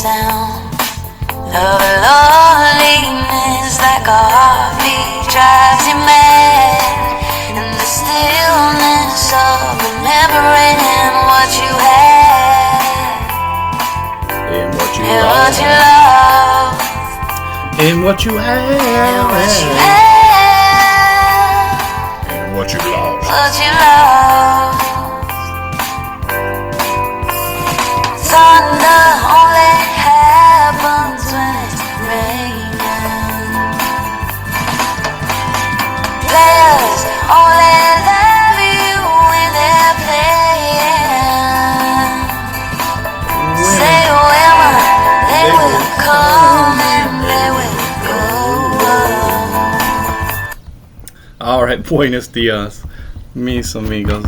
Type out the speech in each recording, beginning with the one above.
sound of loneliness like a heartbeat drives you mad. And the stillness of remembering what you had And what you and love. what you love And what you have. and what you had And what you lost. what you love. Thunder only happens when it's raining. Players only love you when they're playing. Say women, they will come and they will go. Alright, buenos dias, mis amigos.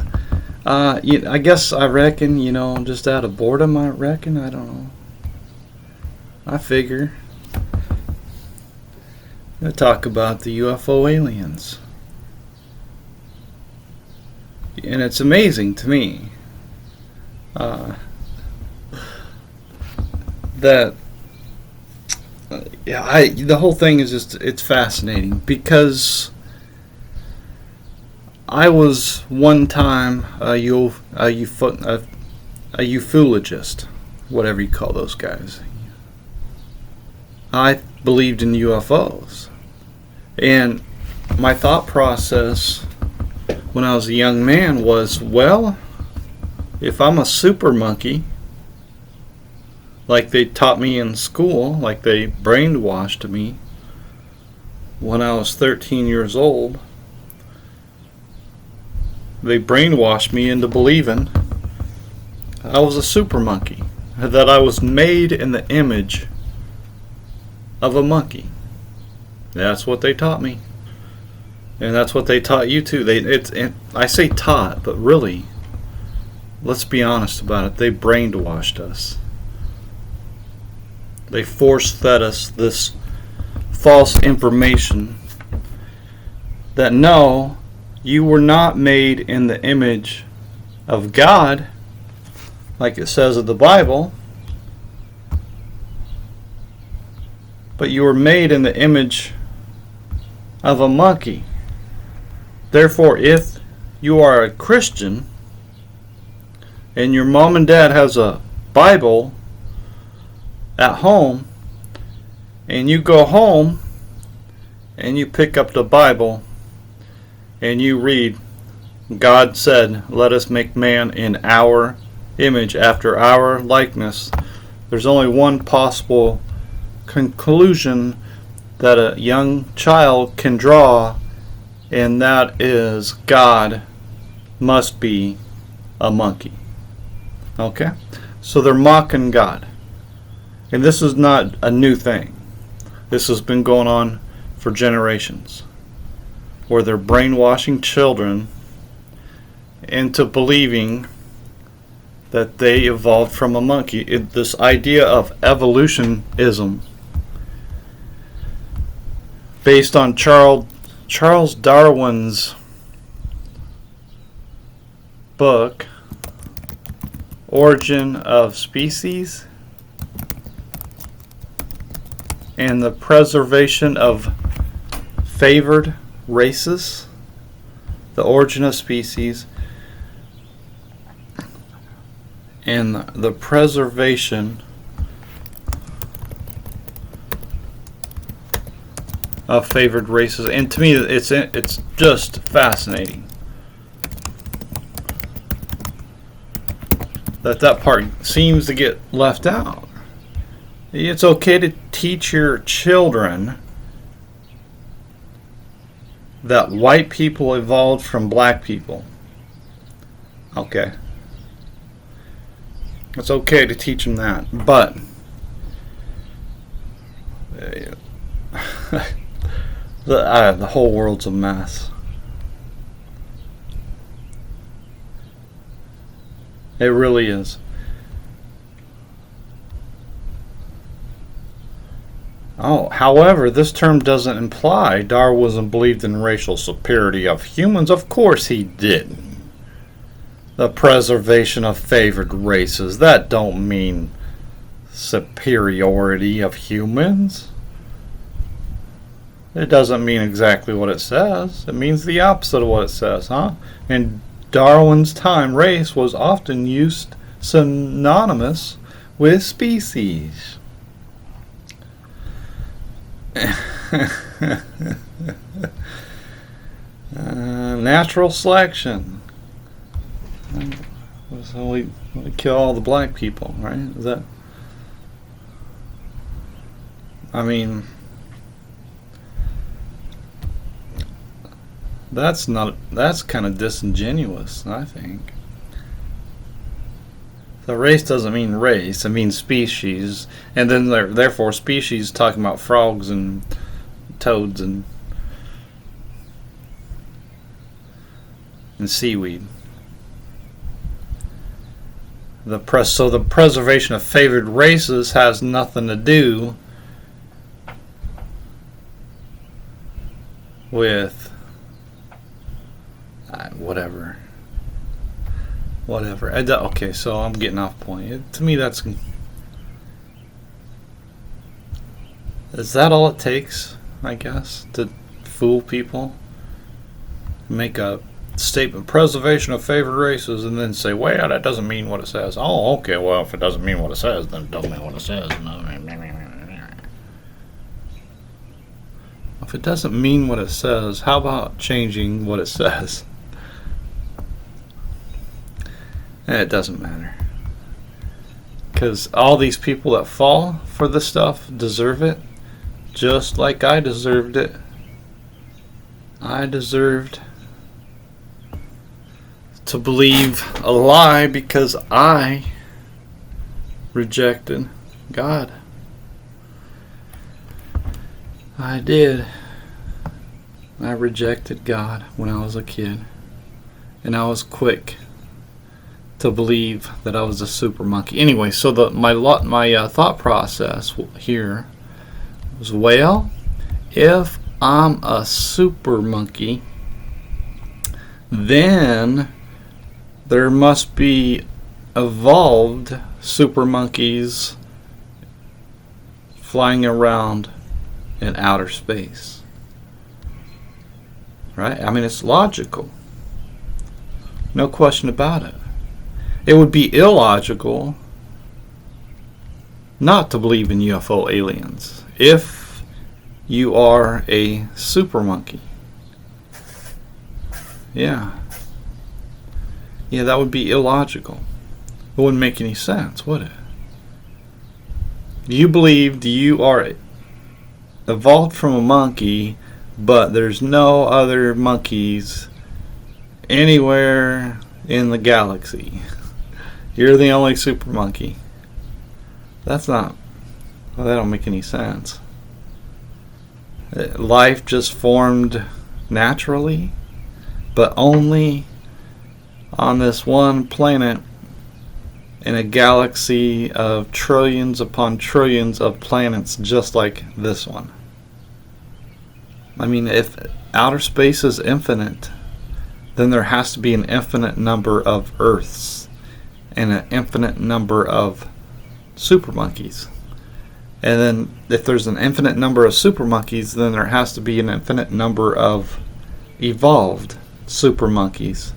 I guess I reckon, just out of boredom, I don't know. I figure. I'm going to talk about the UFO aliens. And it's amazing to me that the whole thing is it's fascinating because I was one time a ufologist, whatever you call those guys. I believed in UFOs. And my thought process when I was a young man was, well, if I'm a super monkey, like they taught me in school, like they brainwashed me when I was 13 years old, they brainwashed me into believing I was a super monkey, that I was made in the image of a monkey. That's what they taught me, and that's what they taught you too. I say taught, but really, let's be honest about it. They brainwashed us. They force-fed us this false information that no, you were not made in the image of God, like it says in the Bible, but you were made in the image of a monkey. Therefore, if you are a Christian and your mom and dad has a Bible at home, and you go home and you pick up the Bible and you read, God said, let us make man in our image, after our likeness, there's only one possible conclusion that a young child can draw, and that is God must be a monkey. Okay? So they're mocking God. And this is not a new thing. This has been going on for generations, where they're brainwashing children into believing that they evolved from a monkey. This idea of evolutionism, based on Charles Darwin's book, Origin of Species and the Preservation of Favored Races, the Origin of Species and the Preservation of Favored Races. And to me, it's just fascinating that part seems to get left out. It's okay to teach your children that white people evolved from black people. Okay. It's okay to teach them that, but the whole world's a mess. It really is. Oh, however, this term doesn't imply Darwinism believed in racial superiority of humans. Of course he didn't. The preservation of favored races, that don't mean superiority of humans. It doesn't mean exactly what it says. It means the opposite of what it says, huh? In Darwin's time, race was often used synonymous with species. Natural selection. So we kill all the black people, right? Is that? I mean, that's kind of disingenuous, I think. The race doesn't mean race, it means species, and then therefore species talking about frogs and toads and seaweed. So the preservation of favored races has nothing to do with whatever. Okay, so I'm getting off point. To me, is that all it takes, I guess, to fool people? Make a statement, preservation of favored races, and then say, well, that doesn't mean what it says. Oh, okay, well, if it doesn't mean what it says, then it doesn't mean what it says. If it doesn't mean what it says, how about changing what it says? It doesn't matter. Because all these people that fall for this stuff deserve it, just like I deserved it. I deserved to believe a lie because I rejected God. I did. I rejected God when I was a kid. And I was quick to believe that I was a super monkey. Anyway, so my thought process here was, well, if I'm a super monkey, then there must be evolved super monkeys flying around in outer space. Right? I mean, it's logical. No question about it. It would be illogical not to believe in UFO aliens if you are a super monkey. Yeah, that would be illogical. It wouldn't make any sense, would it? You believed you are evolved from a monkey, but there's no other monkeys anywhere in the galaxy. You're the only super monkey. That don't make any sense. Life just formed naturally, but only on this one planet in a galaxy of trillions upon trillions of planets just like this one. I mean, if outer space is infinite, then there has to be an infinite number of Earths and an infinite number of super monkeys. And then if there's an infinite number of super monkeys, then there has to be an infinite number of evolved super monkeys,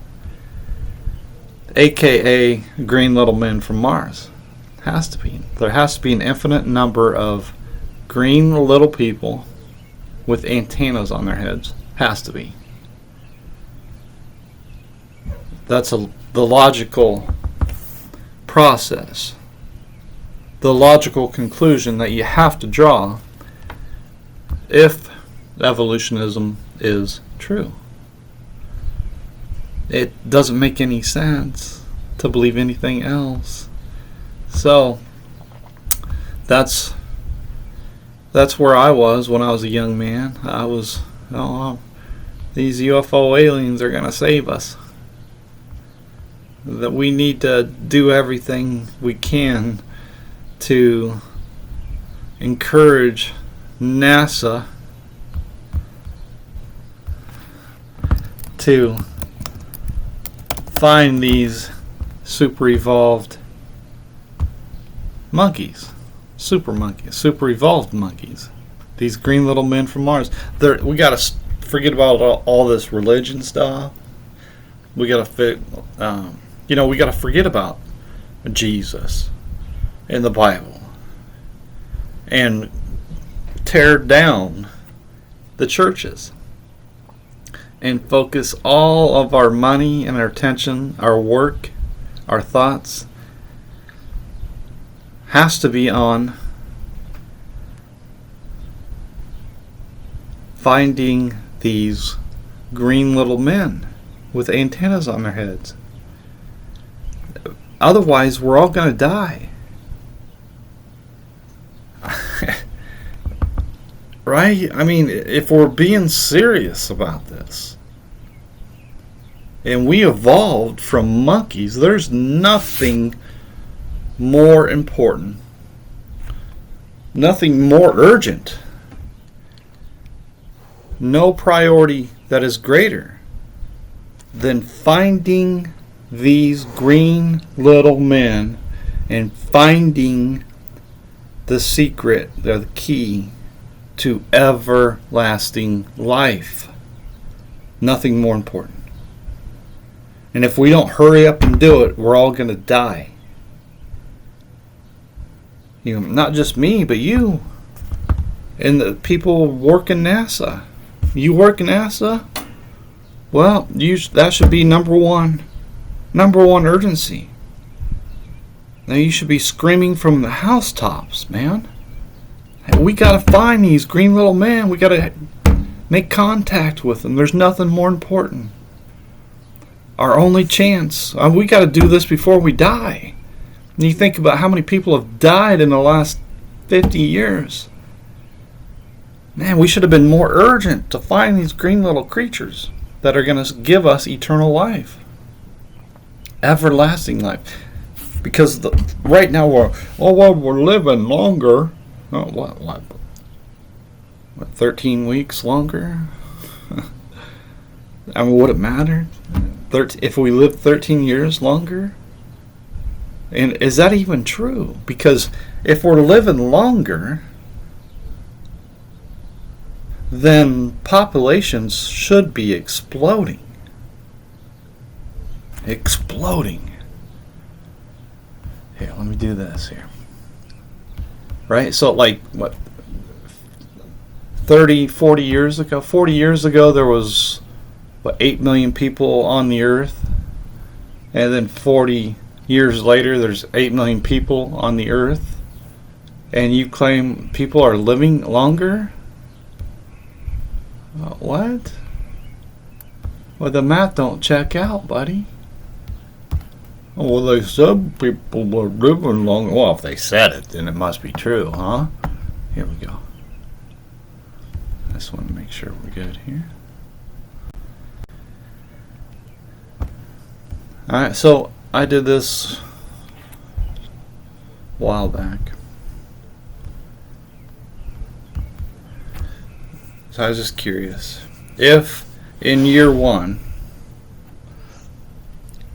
aka green little men from Mars. Has to be. There has to be an infinite number of green little people with antennas on their heads. Has to be. That's the logical process. The logical conclusion that you have to draw if evolutionism is true. It doesn't make any sense to believe anything else. So that's where I was when I was a young man. I was, these UFO aliens are going to save us. That we need to do everything we can to encourage NASA to find these super evolved monkeys. super monkeys, super evolved monkeys. These green little men from Mars. We got to forget about all this religion stuff. We got to we got to forget about Jesus and the Bible and tear down the churches and focus all of our money and our attention, our work, our thoughts has to be on finding these green little men with antennas on their heads. Otherwise, we're all going to die. Right? I mean, if we're being serious about this, and we evolved from monkeys, there's nothing more important, nothing more urgent, no priority that is greater than finding these green little men and finding the secret, the key to everlasting life. Nothing more important. And if we don't hurry up and do it, we're all going to die. Not just me, but you and the people working NASA. You work in NASA? Well, that should be number one urgency. Now you should be screaming from the housetops, man. We got to find these green little men. We got to make contact with them. There's nothing more important. Our only chance. We got to do this before we die. And you think about how many people have died in the last 50 years. Man, we should have been more urgent to find these green little creatures that are going to give us eternal life. Everlasting life. Because right now we're living longer. Oh, what? 13 weeks longer? I mean, would it matter? If we lived 13 years longer? And is that even true? Because if we're living longer, then populations should be exploding. Exploding. Here, let me do this here. Right? So, 30, 40 years ago? 40 years ago, there was, 8 million people on the earth? And then 40 years later, there's 8 million people on the earth? And you claim people are living longer? What? Well, the math don't check out, buddy. Well, they said people were living longer. Well, if they said it, then it must be true, huh? Here we go. I just want to make sure we're good here. Alright, so I did this a while back. So I was just curious. If in year one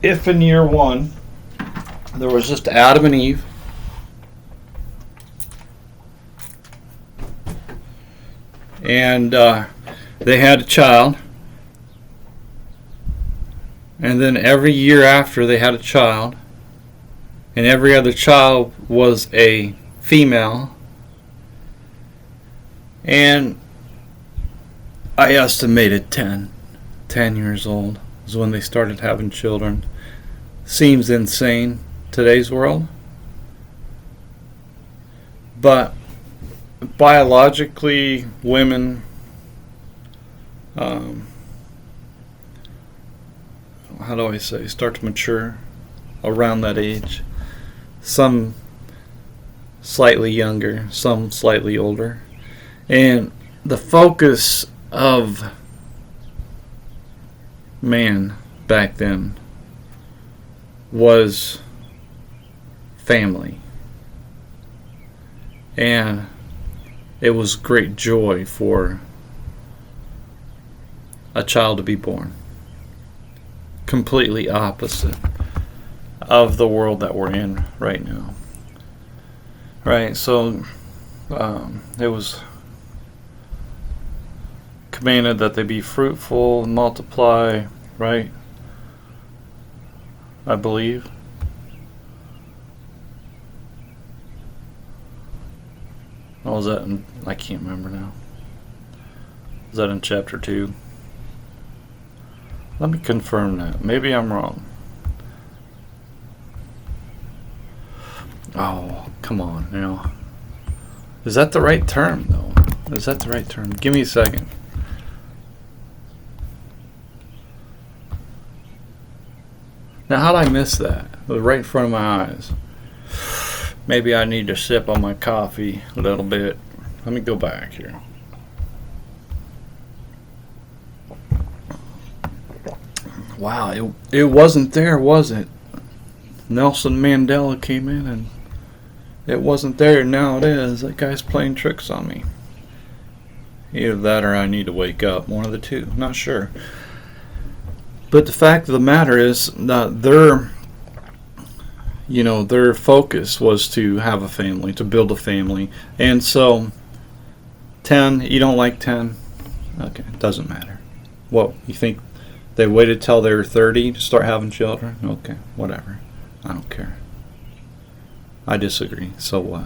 there was just Adam and Eve, and they had a child, and then every year after they had a child, and every other child was a female, and I estimated 10 years old is when they started having children. Seems insane today's world, but biologically women start to mature around that age. Some slightly younger, some slightly older, and the focus of man back then was family, and it was great joy for a child to be born. Completely opposite of the world that we're in right now. Right, so it was commanded that they be fruitful, multiply, right? I believe. Oh, was that in, I can't remember now. Is that in chapter 2? Let me confirm that. Maybe I'm wrong. Oh, come on now. Is that the right term, though? Is that the right term? Give me a second. Now, how'd I miss that? It was right in front of my eyes. Maybe I need to sip on my coffee a little bit. Let me go back here. Wow, it wasn't there, was it? Nelson Mandela came in and it wasn't there. Now it is. That guy's playing tricks on me. Either that or I need to wake up. One of the two. Not sure. But the fact of the matter is that their focus was to have a family, to build a family. And so 10, you don't like 10? Okay, doesn't matter. What, you think they waited till they were 30 to start having children? Okay, whatever. I don't care. I disagree. So what?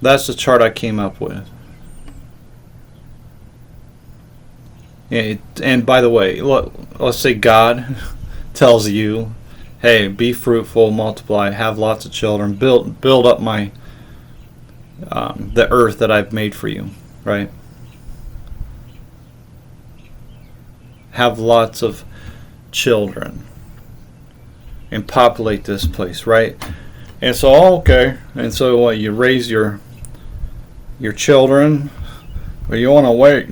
That's the chart I came up with. And by the way, let's say God tells you, hey, be fruitful, multiply, have lots of children, build up my the earth that I've made for you, right? Have lots of children and populate this place, right? And so, okay, and so what? You raise your children, but you want to wait.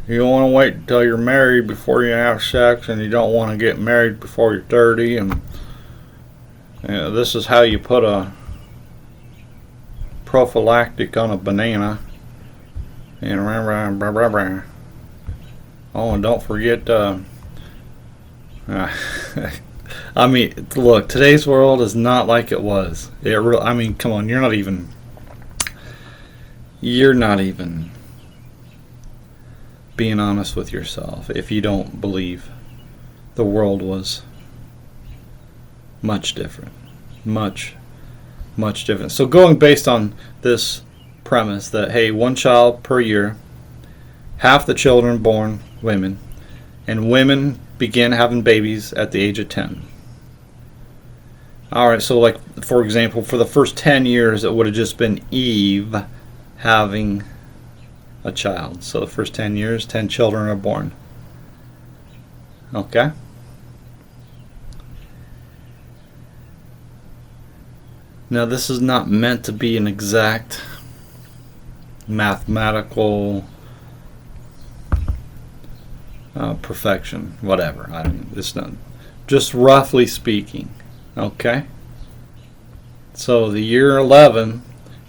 You don't want to wait until you're married before you have sex, and you don't want to get married before you're 30. And this is how you put a prophylactic on a banana. And remember, oh, and don't forget. I mean, look, today's world is not like it was. I mean, come on, you're not even being honest with yourself if you don't believe the world was much different. Much different. So going based on this premise that, hey, one child per year, half the children born women, and women begin having babies at the age of 10. Alright, so like, for example, for the first 10 years, it would have just been Eve having a child. So the first 10 years, 10 children are born. Okay? Now, this is not meant to be an exact mathematical perfection, whatever. It's not. Just roughly speaking. Okay? So the year 11,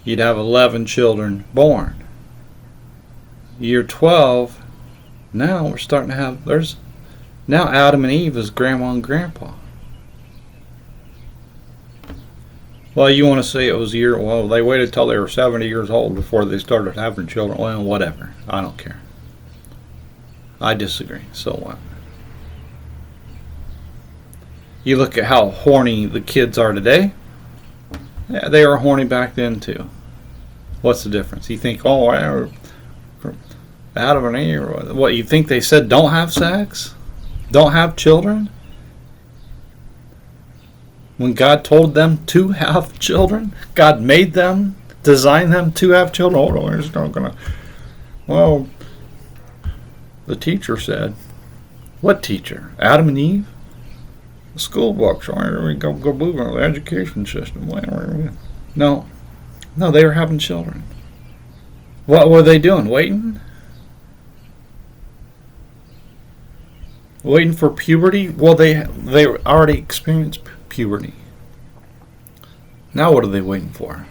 you'd have 11 children born. Year 12, now we're starting to have, now Adam and Eve is grandma and grandpa. Well, you want to say it was they waited till they were 70 years old before they started having children. Well, whatever. I don't care. I disagree. So what? You look at how horny the kids are today. Yeah, they were horny back then too. What's the difference? You think, oh, Adam and Eve, what, you think they said don't have sex? Don't have children? When God told them to have children? God made them, designed them to have children? Oh, they're just not gonna. Well, the teacher said. What teacher? Adam and Eve? The school books. Go move on the education system. No, they were having children. What were they doing? Waiting? Waiting for puberty? Well, they already experienced puberty. Now what are they waiting for?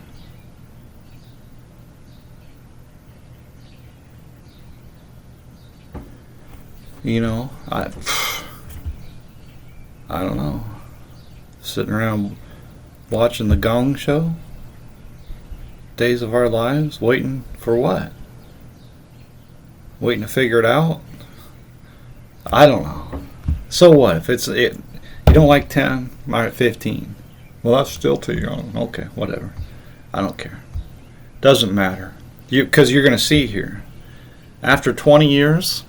You know, I don't know. Sitting around Watching the Gong Show? Days of Our Lives? Waiting for what? Waiting to figure it out? I don't know. So what? If it's it, you don't like 10, I'm at 15. Well, that's still too young. Okay, whatever. I don't care. Doesn't matter. Because you're going to see here. After 20 years,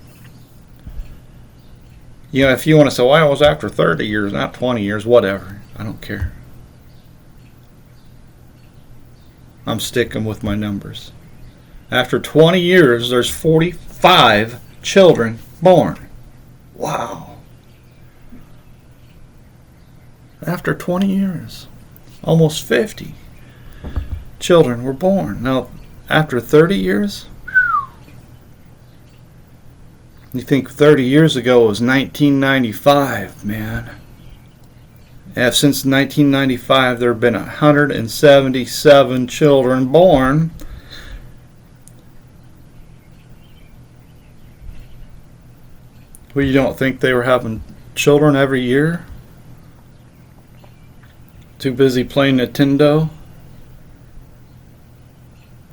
if you want to say, well, I was after 30 years, not 20 years, whatever. I don't care. I'm sticking with my numbers. After 20 years, there's 45 children born. Wow. After 20 years, almost 50 children were born. Now, after 30 years, you think 30 years ago was 1995, man. And since 1995, there have been 177 children born. Well, you don't think they were having children every year? Too busy playing Nintendo?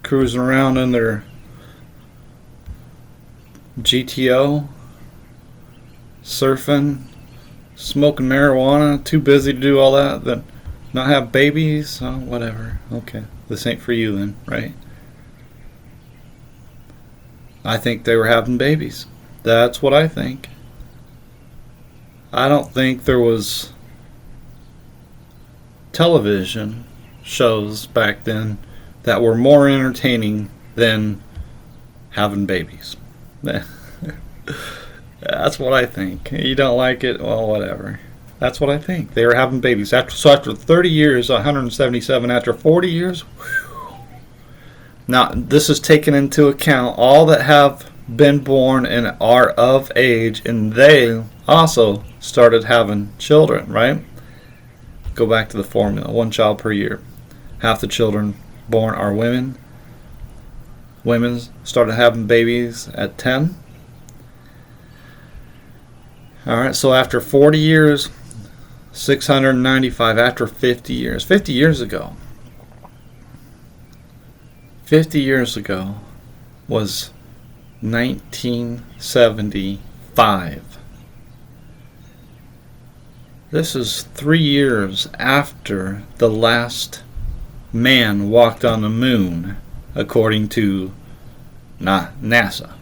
Cruising around in their GTO? Surfing? Smoking marijuana? Too busy to do all that? Then not have babies? Oh, whatever. Okay. This ain't for you then, right? I think they were having babies. That's what I think. I don't think there was television shows back then that were more entertaining than having babies. That's what I think. You don't like it? Well, whatever. That's what I think. They were having babies. After 30 years, 177. After 40 years, whew. Now, this is taken into account all that have been born and are of age, and they also started having children, right? Go back to the formula. 1 child per year. Half the children born are women. Women started having babies at 10. Alright, so after 40 years, 695. After 50 years. 50 years ago. 50 years ago was 1975. This is 3 years after the last man walked on the moon, according to NASA.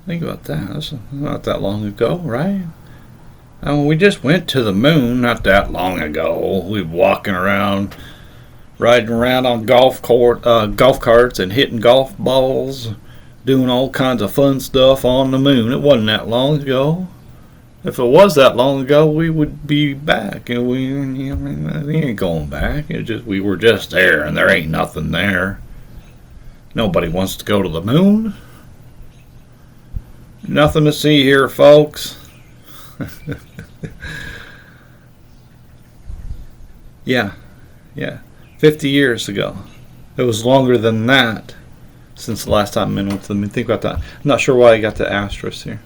Think about that. That's not that long ago, right? I mean, we just went to the moon not that long ago. We were walking around, riding around on golf carts and hitting golf balls, doing all kinds of fun stuff on the moon. It wasn't that long ago. If it was that long ago, we would be back, and we ain't going back. We were just there, and there ain't nothing there. Nobody wants to go to the moon. Nothing to see here, folks. Yeah. 50 years ago. It was longer than that since the last time men went to the moon. Think about that. I'm not sure why I got the asterisk here.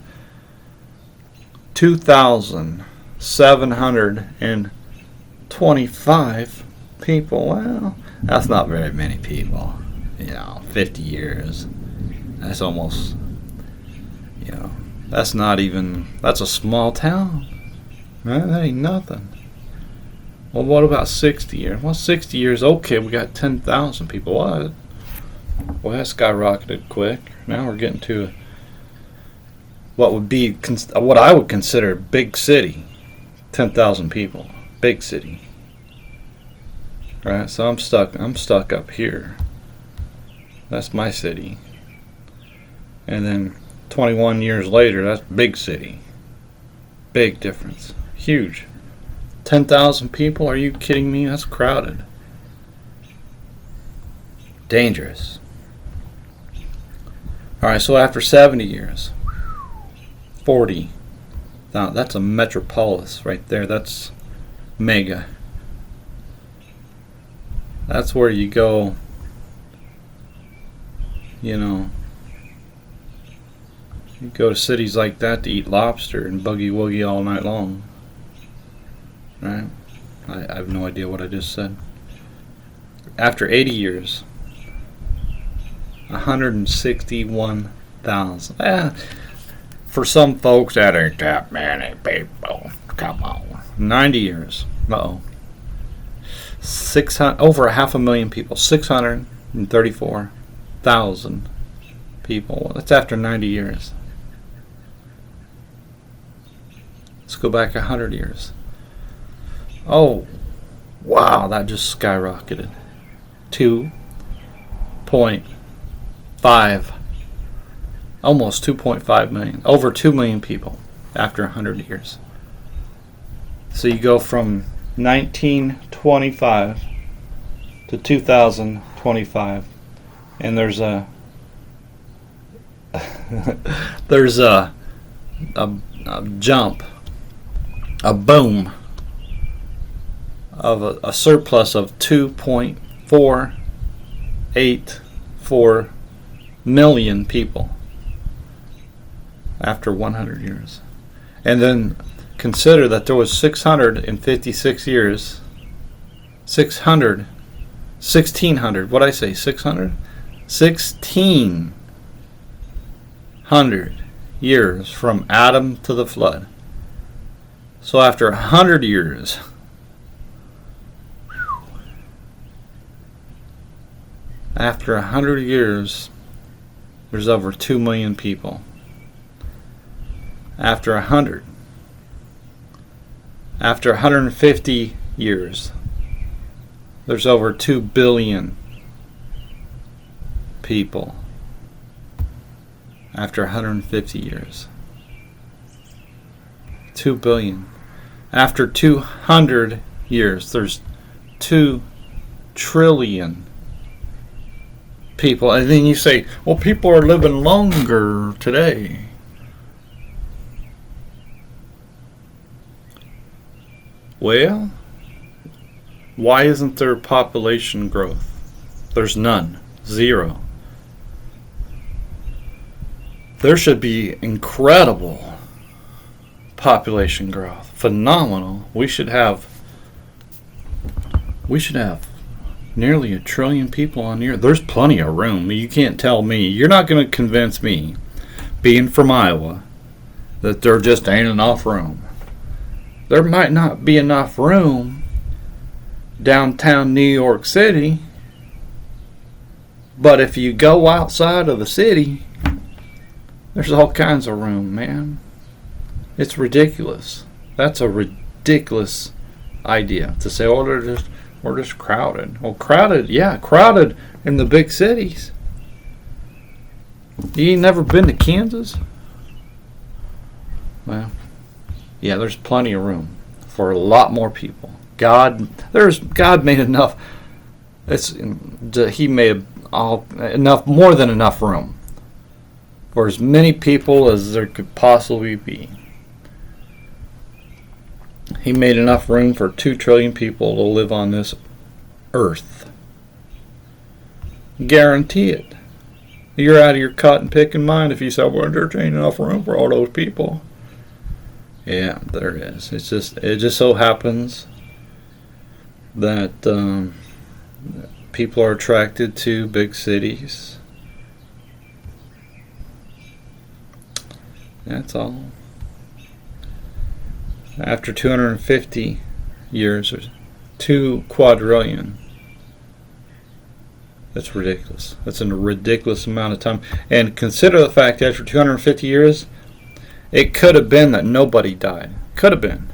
2,725 people. Well, that's not very many people. 50 years. That's almost, that's not even, that's a small town. Man, that ain't nothing. Well, what about 60 years? Well, 60 years, okay, we got 10,000 people. What? Well, that skyrocketed quick. Now we're getting to what I would consider a big city. 10,000 people. Big city. Right? So I'm stuck up here. That's my city. And then 21 years later, that's big city. Big difference. Huge. 10,000 people? Are you kidding me? That's crowded. Dangerous. Alright, so after 70 years, 40. Now, that's a metropolis right there. That's mega. That's where you go, you go to cities like that to eat lobster and boogie woogie all night long. Right? I have no idea what I just said. After 80 years, 161,000. For some folks, that ain't that many people. Come on. 90 years. Uh-oh. 600, over 500,000 people. 634,000 people. That's after 90 years. Let's go back 100 years. Oh, wow, that just skyrocketed. 2.5, almost 2.5 million, over 2 million people after 100 years. So you go from 1925 to 2025, and there's a there's a jump, a boom of a surplus of 2.484 million people after 100 years. And then consider that there was 656 years, 1600, what did I say, 600? 1600 years from Adam to the flood. So after 100 years, after 100 years, there's over 2 million people. After 150 years, there's over 2 billion people. After 150 years, 2 billion. After 200 years, there's 2 trillion people. And then you say, well, people are living longer today. Well, why isn't there population growth? There's none. Zero. There should be incredible population growth. Phenomenal. We should have nearly 1 trillion people on the earth. There's plenty of room. You can't tell me. You're not going to convince me, being from Iowa, that there just ain't enough room. There might not be enough room downtown New York City, but if you go outside of the city, there's all kinds of room, man. It's ridiculous. That's a ridiculous idea to say, oh, we're just crowded. Well, crowded, yeah, crowded in the big cities. You ain't never been to Kansas? Well, yeah, there's plenty of room for a lot more people. God made enough. He made enough, more than enough room for as many people as there could possibly be. He made enough room for 2 trillion people to live on this earth. Guarantee it. You're out of your cotton picking mind if you say, well, there ain't enough room for all those people. Yeah, there is. It just so happens that people are attracted to big cities. That's all. After 250 years, there's 2 quadrillion. That's ridiculous. That's a ridiculous amount of time. And consider the fact that after 250 years, it could have been that nobody died. Could have been.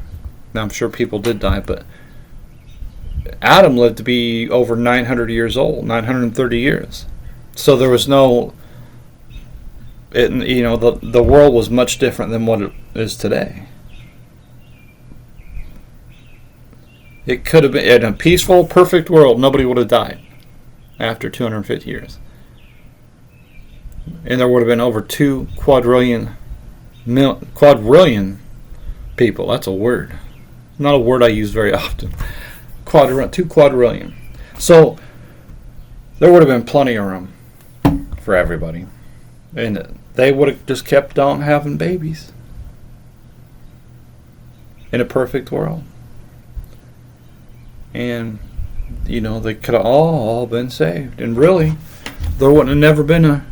Now, I'm sure people did die, but Adam lived to be over 900 years old, 930 years. So there was no, the world was much different than what it is today. It could have been, in a peaceful, perfect world, nobody would have died after 250 years. And there would have been over 2 quadrillion people. That's a word. Not a word I use very often. 2 quadrillion. So there would have been plenty of room for everybody. And they would have just kept on having babies in a perfect world. and they could have all been saved. And really, there wouldn't have never been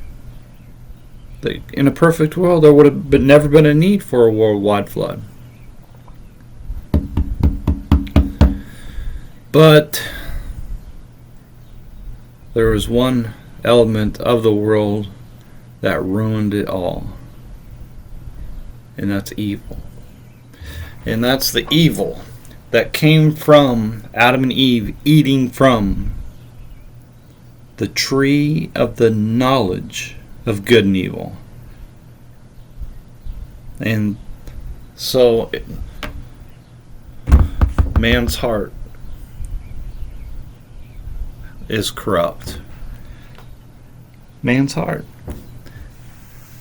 in a perfect world, there would have never been a need for a worldwide flood. But there was one element of the world that ruined it all, and that's evil. And that's the evil that came from Adam and Eve eating from the tree of the knowledge of good and evil. And so man's heart is corrupt. Man's heart.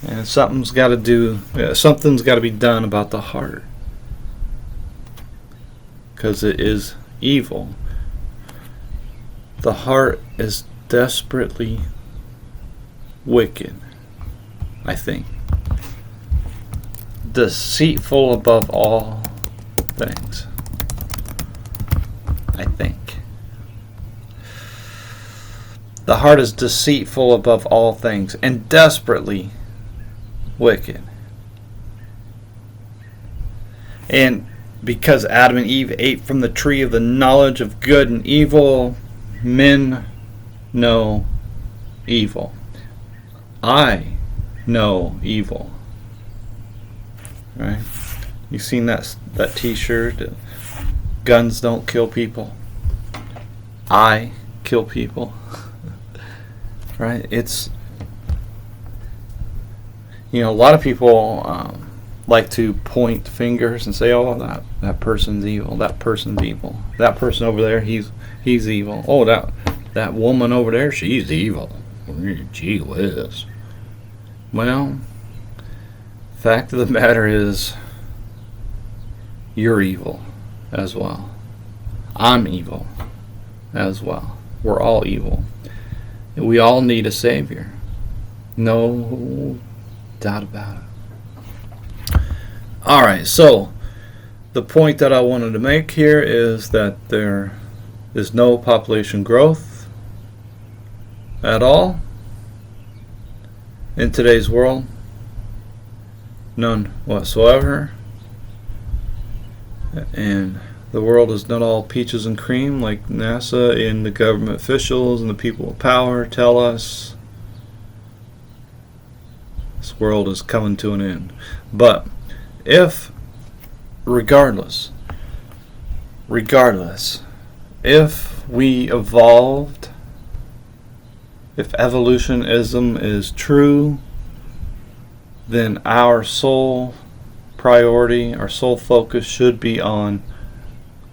And something's got to be done about the heart, because it is evil. The heart is desperately wicked, I think. Deceitful above all things, I think. The heart is deceitful above all things and desperately wicked. And because Adam and Eve ate from the tree of the knowledge of good and evil, men know evil. I know evil. Right? You seen that t-shirt? Guns don't kill people. I kill people. Right? It's, a lot of people like to point fingers and say, oh, that person's evil, that person's evil, that person over there, he's evil, oh, that woman over there, she's evil, gee whiz. Well, fact of the matter is, you're evil as well. I'm evil as well. We're all evil. We all need a Savior. No doubt about it. Alright, so the point that I wanted to make here is that there is no population growth at all in today's world. None whatsoever. And the world is not all peaches and cream like NASA and the government officials and the people with power tell us. This world is coming to an end. But regardless, if we evolved, if evolutionism is true, then our sole priority, our sole focus should be on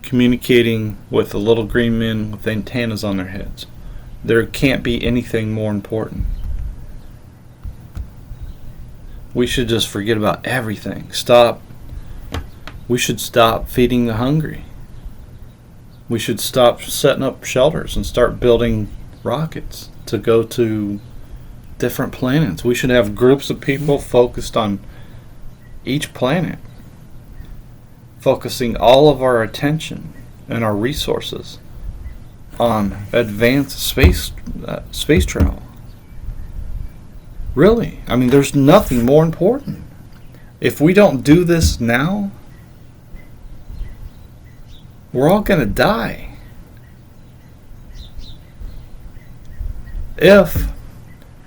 communicating with the little green men with antennas on their heads. There can't be anything more important. We should just forget about everything. We should stop feeding the hungry. We should stop setting up shelters and start building rockets to go to different planets. We should have groups of people focused on each planet, focusing all of our attention and our resources on advanced space travel. Really, I mean, there's nothing more important. If we don't do this now, we're all going to die. If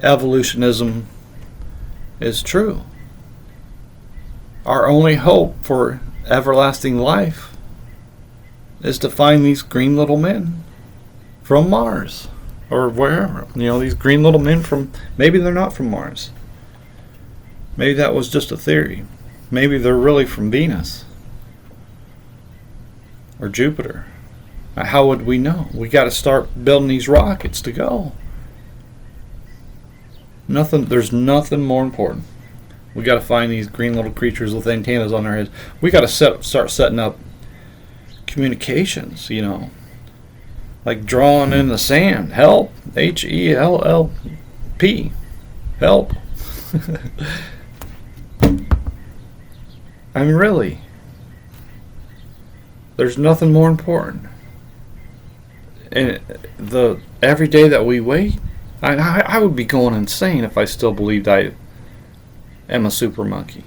evolutionism is true, our only hope for everlasting life is to find these green little men from Mars or wherever. These green little men from, maybe they're not from Mars. Maybe that was just a theory. Maybe they're really from Venus or Jupiter. How would we know? We got to start building these rockets to go. There's nothing more important. We got to find these green little creatures with antennas on their heads. We got to start setting up communications, like drawing in the sand. Help. HELLP. Help. I mean, really. There's nothing more important. And every day that we wait, I would be going insane if I still believed I am a super monkey.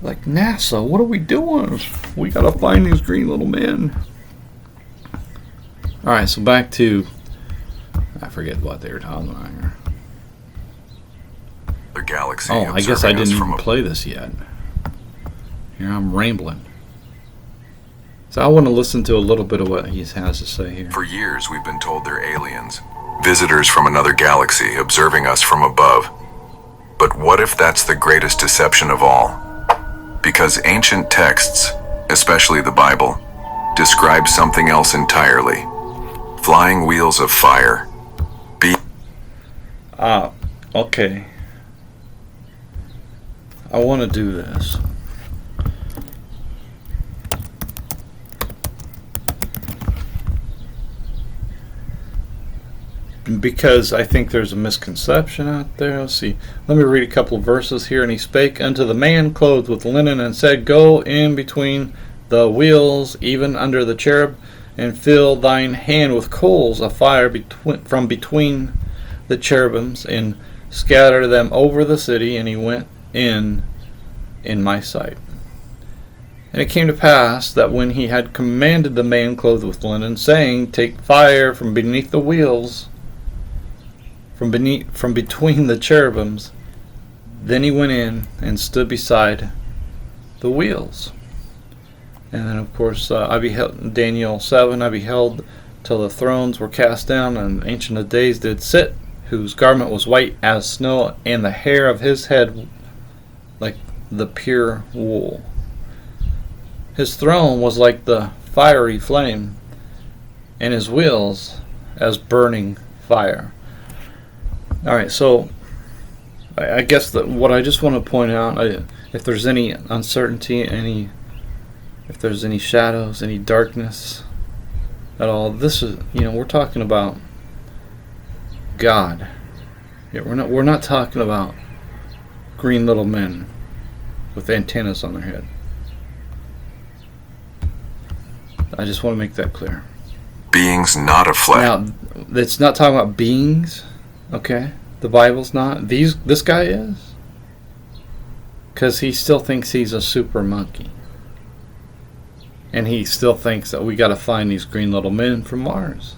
Like, NASA, what are we doing? We gotta find these green little men. Alright, so back to, I forget what they were talking about here. The galaxy. Oh, I guess I didn't even play this yet. Here I'm rambling. So I want to listen to a little bit of what he has to say here. For years we've been told they're aliens, visitors from another galaxy observing us from above. But what if that's the greatest deception of all? Because ancient texts, especially the Bible, describe something else entirely. Flying wheels of fire. Okay. I want to do this. Because I think there's a misconception out there. Let's see. Let me read a couple of verses here. And he spake unto the man clothed with linen, and said, Go in between the wheels, even under the cherub, and fill thine hand with coals of fire from between the cherubims, and scatter them over the city. And he went in my sight. And it came to pass that when he had commanded the man clothed with linen, saying, Take fire from beneath the wheels, from between the cherubims, then he went in and stood beside the wheels. And then, of course, I beheld, Daniel 7, I beheld till the thrones were cast down, and the Ancient of Days did sit, whose garment was white as snow, and the hair of his head like the pure wool. His throne was like the fiery flame, and his wheels as burning fire. Alright, so I guess that what I just want to point out, if there's any uncertainty, if there's any shadows, any darkness at all, this is, we're talking about God. Yeah, we're not talking about green little men with antennas on their head. I just want to make that clear. Beings not of flesh. Now, it's not talking about beings. Okay, the Bible's not. This guy is, because he still thinks he's a super monkey, and he still thinks that we got to find these green little men from Mars.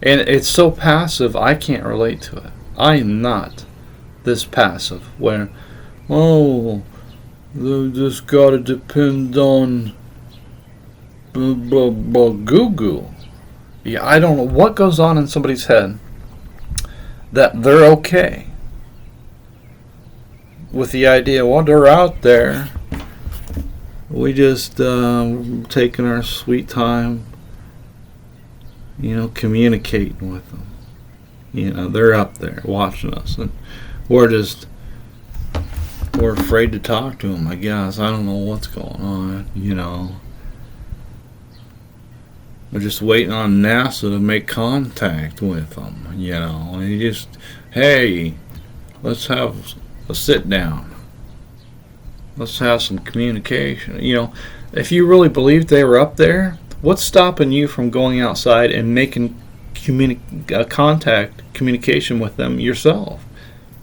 And it's so passive, I can't relate to it. I am not this passive where, they just got to depend on goo goo. Yeah, I don't know what goes on in somebody's head that they're okay with the idea, they're out there. We just taking our sweet time, communicating with them. They're up there watching us, and we're afraid to talk to them, I guess. I don't know what's going on, We're just waiting on NASA to make contact with them, and you just, hey, let's have a sit down. Let's have some communication. If you really believed they were up there, what's stopping you from going outside and making communication with them yourself?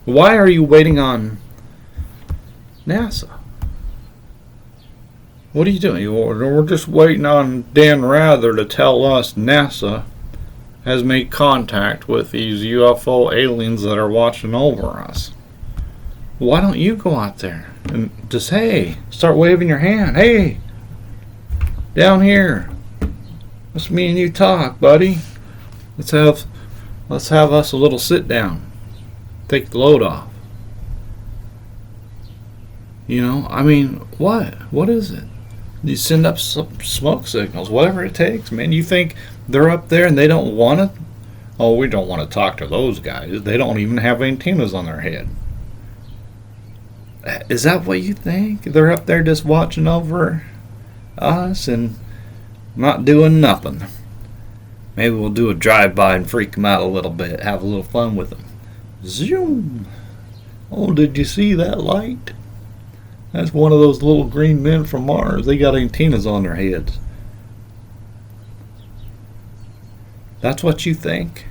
Why are you waiting on NASA? What are you doing? We're just waiting on Dan Rather to tell us NASA has made contact with these UFO aliens that are watching over us. Why don't you go out there and just, hey, start waving your hand. Hey, down here. Let's me and you talk, buddy. Let's have us a little sit down. Take the load off. What is it? You send up some smoke signals, whatever it takes, man. You think they're up there and they don't want it? Oh, we don't want to talk to those guys. They don't even have antennas on their head. Is that what you think? They're up there just watching over us and not doing nothing. Maybe we'll do a drive-by and freak them out a little bit, have a little fun with them. Zoom! Oh, did you see that light? That's one of those little green men from Mars. They got antennas on their heads. That's what you think?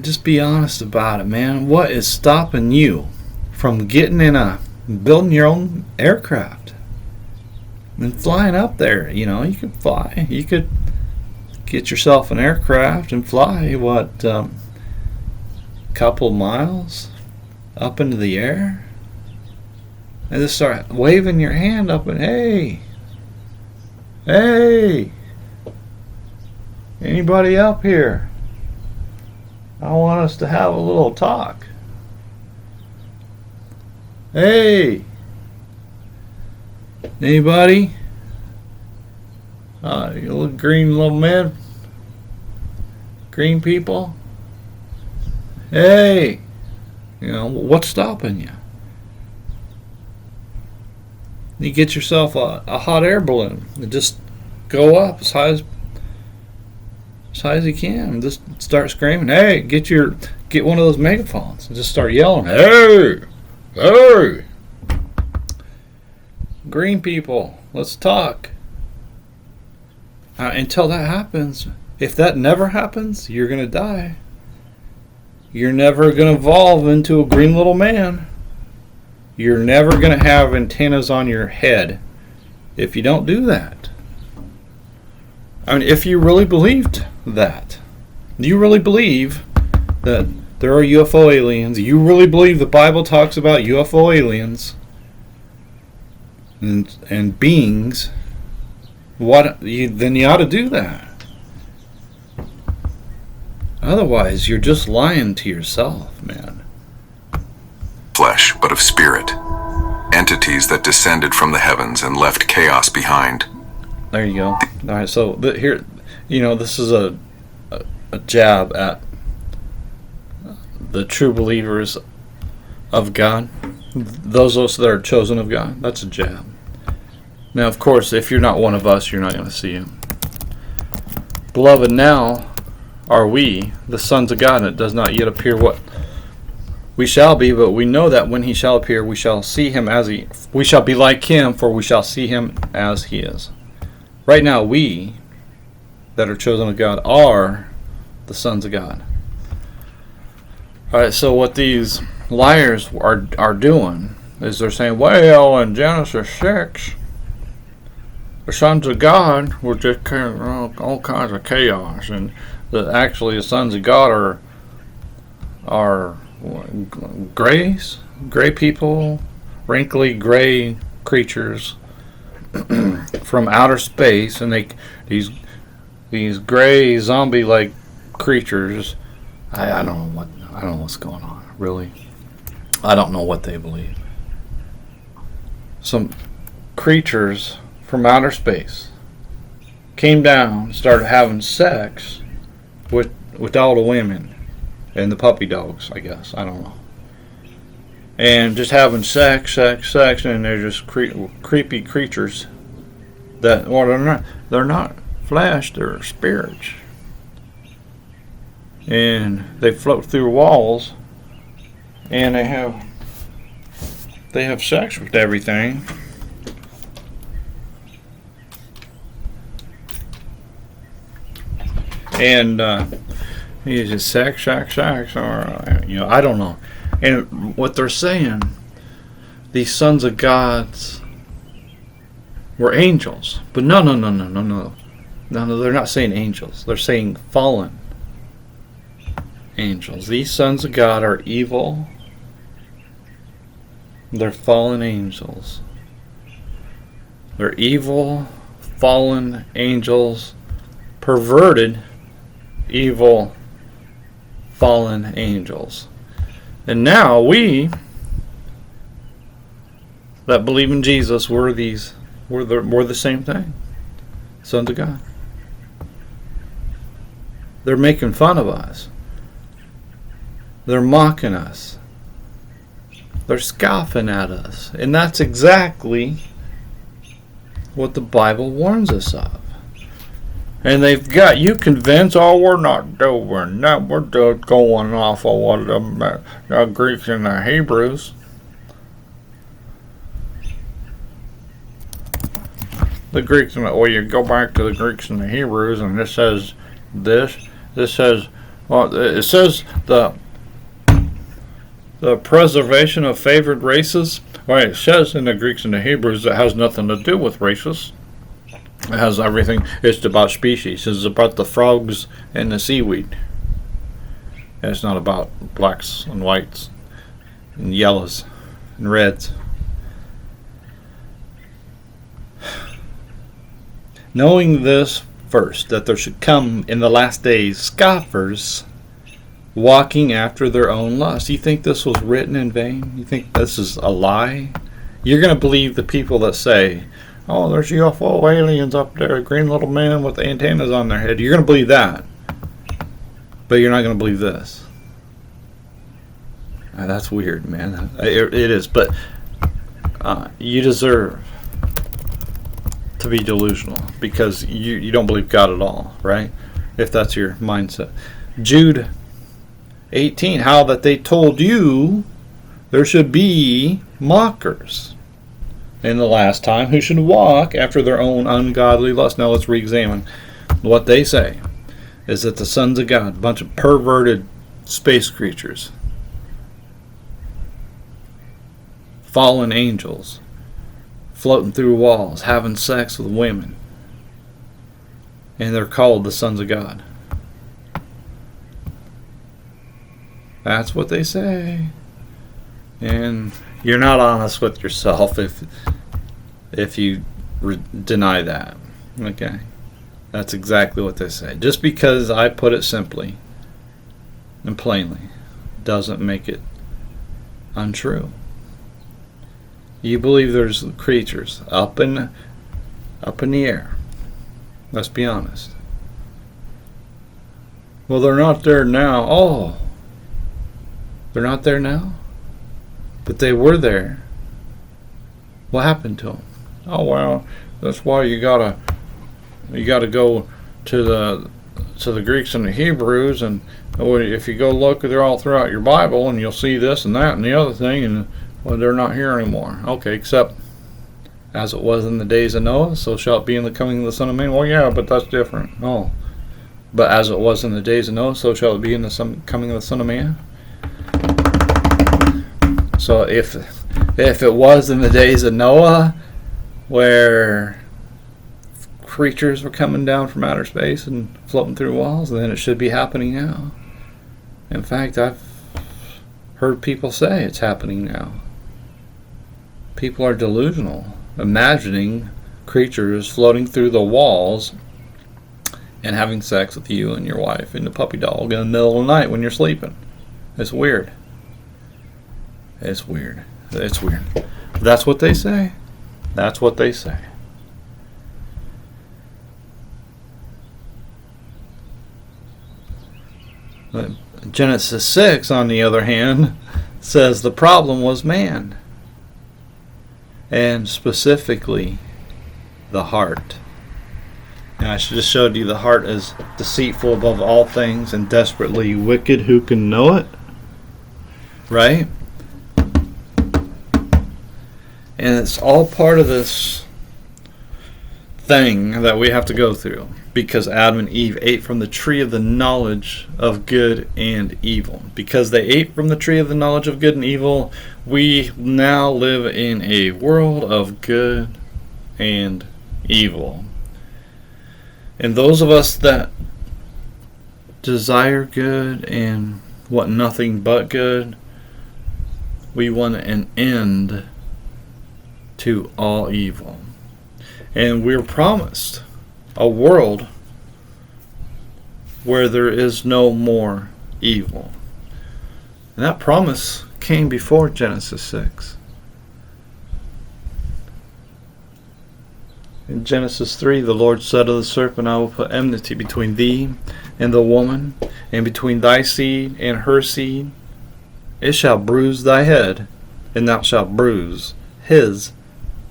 Just be honest about it, man. What is stopping you from building your own aircraft and flying up there? You know, you could fly. You could get yourself an aircraft and fly, couple miles up into the air, and just start waving your hand up and, hey, anybody up here? I want us to have a little talk. Hey, anybody? You little green little men? Green people? Hey, you know, what's stopping you? You get yourself a hot air balloon and just go up as high as you can and just start screaming. Hey, get one of those megaphones and just start yelling. Hey, green people, let's talk. Until that happens, if that never happens, you're gonna die. You're never gonna evolve into a green little man. You're never gonna have antennas on your head if you don't do that. I mean, if you really believed that, you really believe that there are UFO aliens, you really believe the Bible talks about UFO aliens and beings, then you ought to do that. Otherwise, you're just lying to yourself, man. Flesh, but of spirit. Entities that descended from the heavens and left chaos behind. There you go. All right, so here, you know, this is a jab at the true believers of God. Those of us that are chosen of God. That's a jab. Now, of course, if you're not one of us, you're not going to see him. Beloved, now are we the sons of God, and it does not yet appear what we shall be, but we know that when he shall appear, we shall see him we shall be like him, for we shall see him as he is. Right now, we that are chosen of God are the sons of God. All right, so what these liars are doing is they're saying, well, in Genesis 6, the sons of God were just all kinds of chaos, and actually the sons of God are gray people, wrinkly gray creatures from outer space, and these gray zombie-like creatures. I don't know what's going on, really. I don't know what they believe. Some creatures from outer space came down, started having sex with all the women and the puppy dogs, I guess. I don't know. And just having sex, and they're just creepy creatures that, well, they're not flesh, they're spirits. And they float through walls, and they have sex with everything. And it's just sex, or I don't know. And what they're saying, these sons of gods were angels, but no, they're not saying angels. They're saying fallen angels. These sons of God are evil. They're fallen angels. They're evil, fallen angels, perverted, evil, fallen angels. And now we that believe in Jesus, we're the same thing. Sons of God. They're making fun of us. They're mocking us. They're scoffing at us. And that's exactly what the Bible warns us of. And they've got you convinced, we're not doing that. We're just going off of what the Greeks and the Hebrews. the Greeks, well, you go back to the Greeks and the Hebrews, and it says this. This says, well, it says the preservation of favored races. Right, it says in the Greeks and the Hebrews it has nothing to do with races. It has everything. It's about species. It's about the frogs and the seaweed. It's not about blacks and whites and yellows and reds. Knowing this first, that there should come in the last days scoffers walking after their own lust. You think this was written in vain? You think this is a lie? You're going to believe the people that say, oh, there's UFO aliens up there, green little men with antennas on their head. You're going to believe that. But you're not going to believe this. That's weird, man. It is. But you deserve to be delusional because you don't believe God at all, right? If that's your mindset. Jude 18, how that they told you there should be mockers in the last time who should walk after their own ungodly lust. Now let's re-examine what they say. Is that the sons of God, a bunch of perverted space creatures, fallen angels, floating through walls, having sex with women, and they're called the sons of God. That's what they say. And you're not honest with yourself if you deny that. Okay? That's exactly what they say. Just because I put it simply and plainly doesn't make it untrue. You believe there's creatures up in the air. Let's be honest. Well, they're not there now. Oh, they're not there now? But they were there. What happened to them? Oh, well, that's why you gotta go to the Greeks and the Hebrews, and if you go look, they're all throughout your Bible, and you'll see this and that and the other thing, and well, they're not here anymore. Okay, except as it was in the days of Noah, so shall it be in the coming of the Son of Man. Well, yeah, but that's different. Oh, but as it was in the days of Noah, so shall it be in the coming of the Son of Man. So if it was in the days of Noah, where creatures were coming down from outer space and floating through walls, then it should be happening now. In fact, I've heard people say it's happening now. People are delusional, imagining creatures floating through the walls and having sex with you and your wife and the puppy dog in the middle of the night when you're sleeping. It's weird. It's weird. It's weird. That's what they say. That's what they say. But Genesis 6, on the other hand, says the problem was man. And specifically, the heart. And I just showed you the heart is deceitful above all things and desperately wicked. Who can know it? Right? And it's all part of this thing that we have to go through. Because Adam and Eve ate from the tree of the knowledge of good and evil. Because they ate from the tree of the knowledge of good and evil, we now live in a world of good and evil. And those of us that desire good and want nothing but good, we want an end to all evil. And we're promised a world where there is no more evil. And that promise came before Genesis 6. In Genesis 3, the Lord said to the serpent, I will put enmity between thee and the woman, and between thy seed and her seed. It shall bruise thy head, and thou shalt bruise his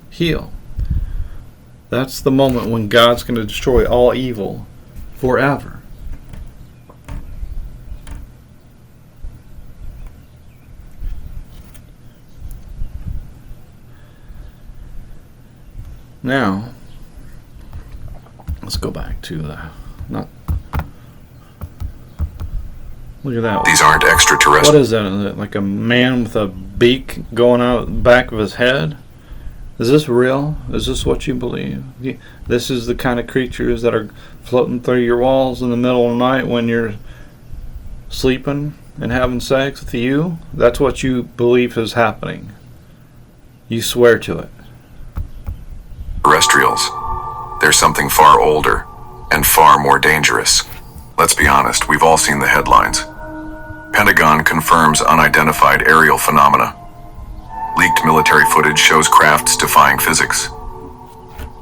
heel. That's the moment when God's going to destroy all evil forever. Now, Let's go back to the not. Look at that. These aren't extraterrestrial. What is that? Is it like a man with a beak going out the back of his head? Is this real? Is this what you believe? This is the kind of creatures that are floating through your walls in the middle of the night when you're sleeping and having sex with you? That's what you believe is happening. You swear to it. Terrestrials. There's something far older and far more dangerous. Let's be honest, we've all seen the headlines. Pentagon confirms unidentified aerial phenomena. Leaked military footage shows crafts defying physics.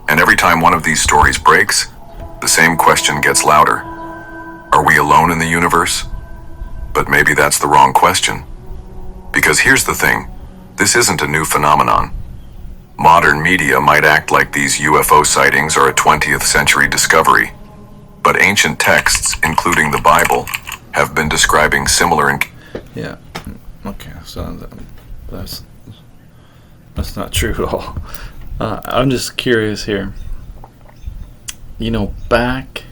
And every time one of these stories breaks, the same question gets louder. Are we alone in the universe? But maybe that's the wrong question. Because here's the thing, this isn't a new phenomenon. Modern media might act like these UFO sightings are a 20th century discovery, but ancient texts, including the Bible, have been describing similar. Yeah. Okay. So that's not true at all. I'm just curious here. You know, back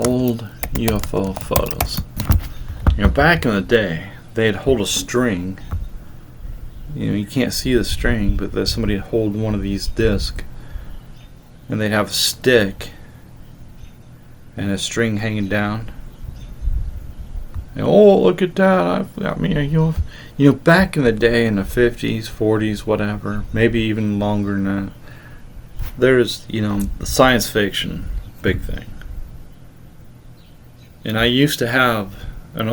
old UFO photos. You know, back in the day, they'd hold a string. You know, you can't see the string, but there's somebody would hold one of these discs, and they'd have a stick and a string hanging down. And, oh, look at that! You know, back in the day, in the 50s, 40s, whatever, maybe even longer than that, there's, you know, the science fiction big thing. And I used to have a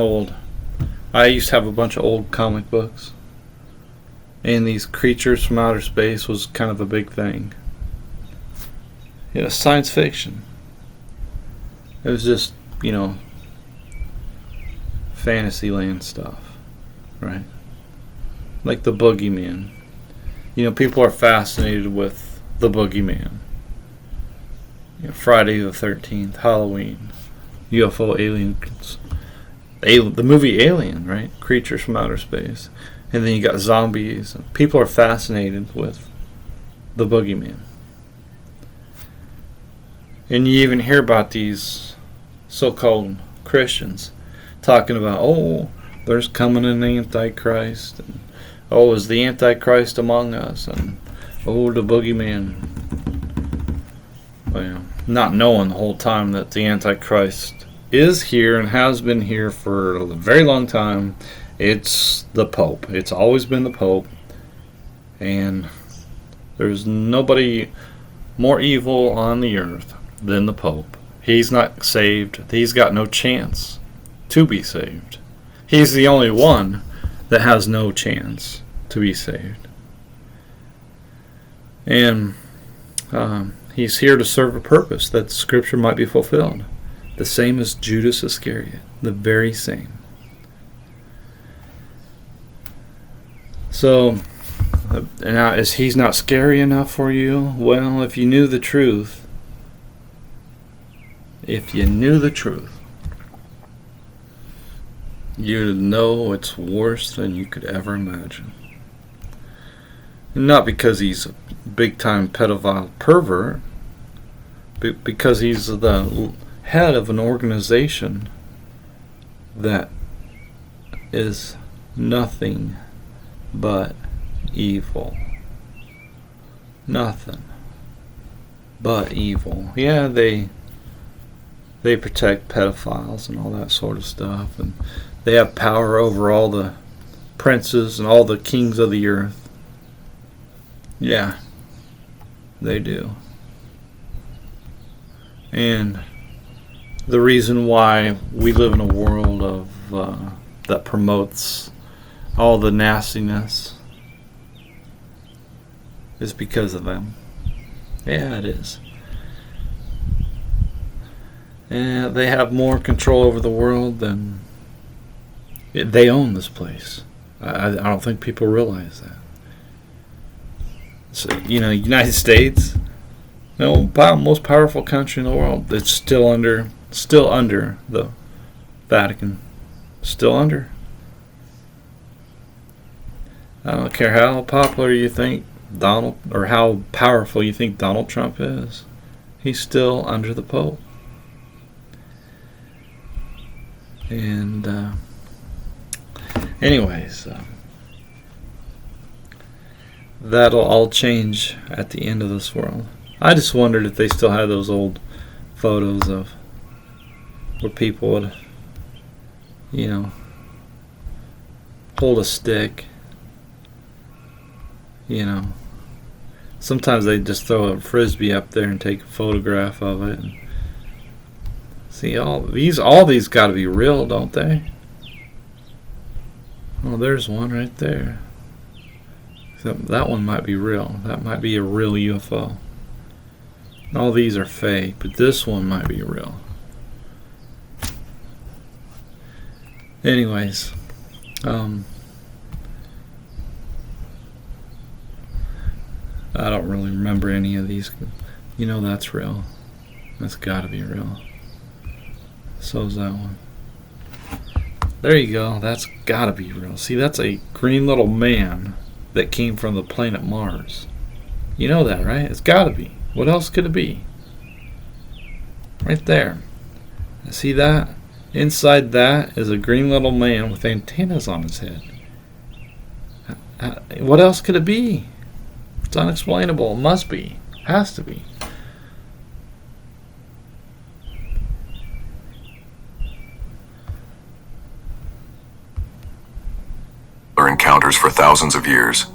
bunch of old comic books. And these creatures from outer space was kind of a big thing. You know, science fiction. It was just, you know, Fantasyland stuff, right? Like the boogeyman. You know, people are fascinated with the boogeyman. You know, Friday the 13th, Halloween, UFO aliens, the movie Alien, right? Creatures from outer space. And then you got zombies. People are fascinated with the boogeyman. And you even hear about these so-called Christians talking about, oh, there's coming an Antichrist. And, oh, is the Antichrist among us? And, oh, the boogeyman. Well, not knowing the whole time that the Antichrist is here and has been here for a very long time. It's the Pope. It's always been the Pope. And there's nobody more evil on the earth than the Pope. He's not saved. He's got no chance to be saved. He's the only one that has no chance to be saved. And he's here to serve a purpose that Scripture might be fulfilled. The same as Judas Iscariot. The very same. So, now, is he's not scary enough for you? Well, if you knew the truth, you'd know it's worse than you could ever imagine. Not because he's a big-time pedophile pervert, but because he's the head of an organization that is nothing but evil. Nothing but evil. Yeah, they protect pedophiles and all that sort of stuff, and they have power over all the princes and all the kings of the earth. Yeah, they do. And the reason why we live in a world of that promotes all the nastiness is because of them. Yeah, it is. And they have more control over the world than they own this place. I don't think people realize that. So, you know, United States, most powerful country in the world, it's still under the Vatican. Still under. I don't care how popular you think Donald, or how powerful you think Donald Trump is, he's still under the Pope. And anyways, that'll all change at the end of this world. I just wondered if they still had those old photos of where people would, hold a stick. Sometimes they just throw a frisbee up there and take a photograph of it. And see, all these got to be real, don't they? Oh, there's one right there. Except that one might be real. That might be a real UFO. All these are fake, but this one might be real. Anyways, I don't really remember any of these. That's real. That's gotta be real. So's that one. There you go. That's gotta be real. See, that's a green little man that came from the planet Mars. You know that, right? It's gotta be. What else could it be? Right there. See that? Inside that is a green little man with antennas on his head. What else could it be? It's unexplainable. It must be. Has to be. Encounters for thousands of years,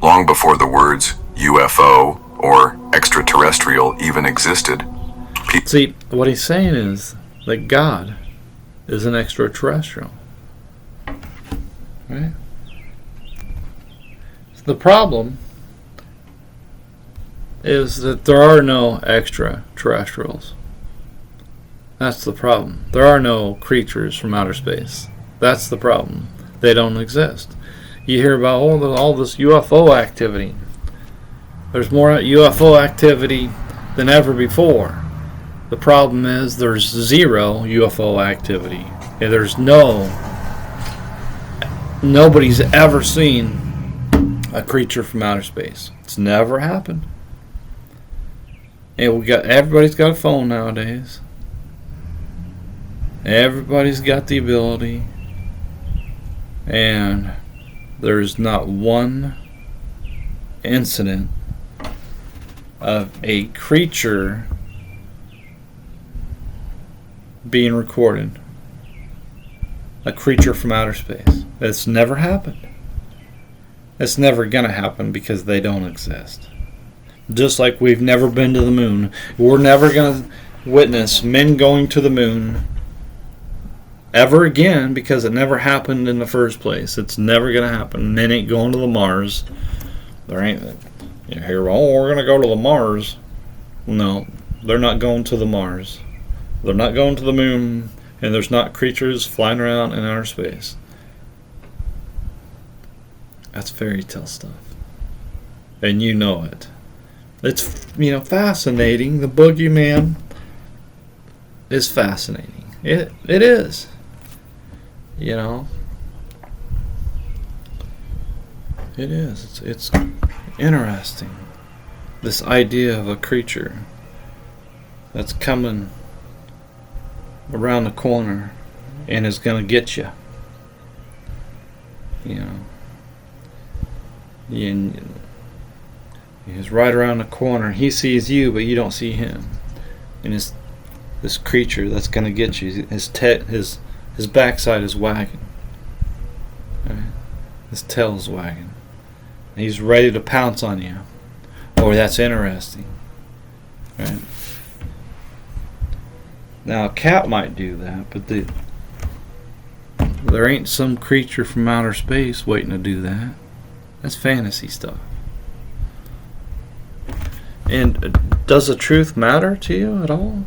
long before the words UFO or extraterrestrial even existed. See, what he's saying is that God is an extraterrestrial. Right? The problem is that there are no extraterrestrials. That's the problem. There are no creatures from outer space. That's the problem. They don't exist. You hear about all this UFO activity. There's more UFO activity than ever before. The problem is there's zero UFO activity. And there's nobody's ever seen a creature from outer space. It's never happened. And everybody's got a phone nowadays. Everybody's got the ability. And there's not one incident of a creature being recorded. A creature from outer space. It's never happened. It's never going to happen because they don't exist. Just like we've never been to the moon. We're never going to witness men going to the moon ever again because it never happened in the first place. It's never going to happen. Men ain't going to the Mars. There ain't... You hear, we're going to go to the Mars. No, they're not going to the Mars. They're not going to the moon, and there's not creatures flying around in outer space. That's fairy tale stuff. And you know it. It's, fascinating. The boogeyman is fascinating. It is. It is. It's interesting. This idea of a creature that's coming around the corner and is going to get you. He's right around the corner. He sees you, but you don't see him. And it's this creature that's going to get you. His backside is wagging. Right? His tail is wagging. He's ready to pounce on you. That's interesting. Right? Now, a cat might do that, but there ain't some creature from outer space waiting to do that. That's fantasy stuff. And does the truth matter to you at all?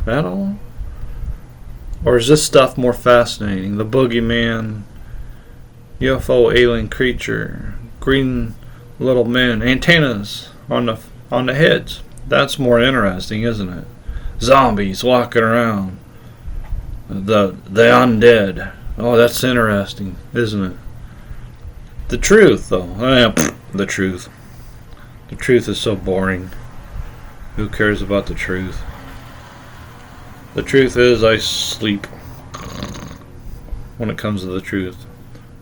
At all? Or is this stuff more fascinating? The boogeyman, UFO alien creature, green little men, antennas on the heads. That's more interesting, isn't it? Zombies walking around. The undead. Oh, that's interesting, isn't it? The truth, though. The truth. The truth is so boring. Who cares about the truth? The truth is I sleep when it comes to the truth.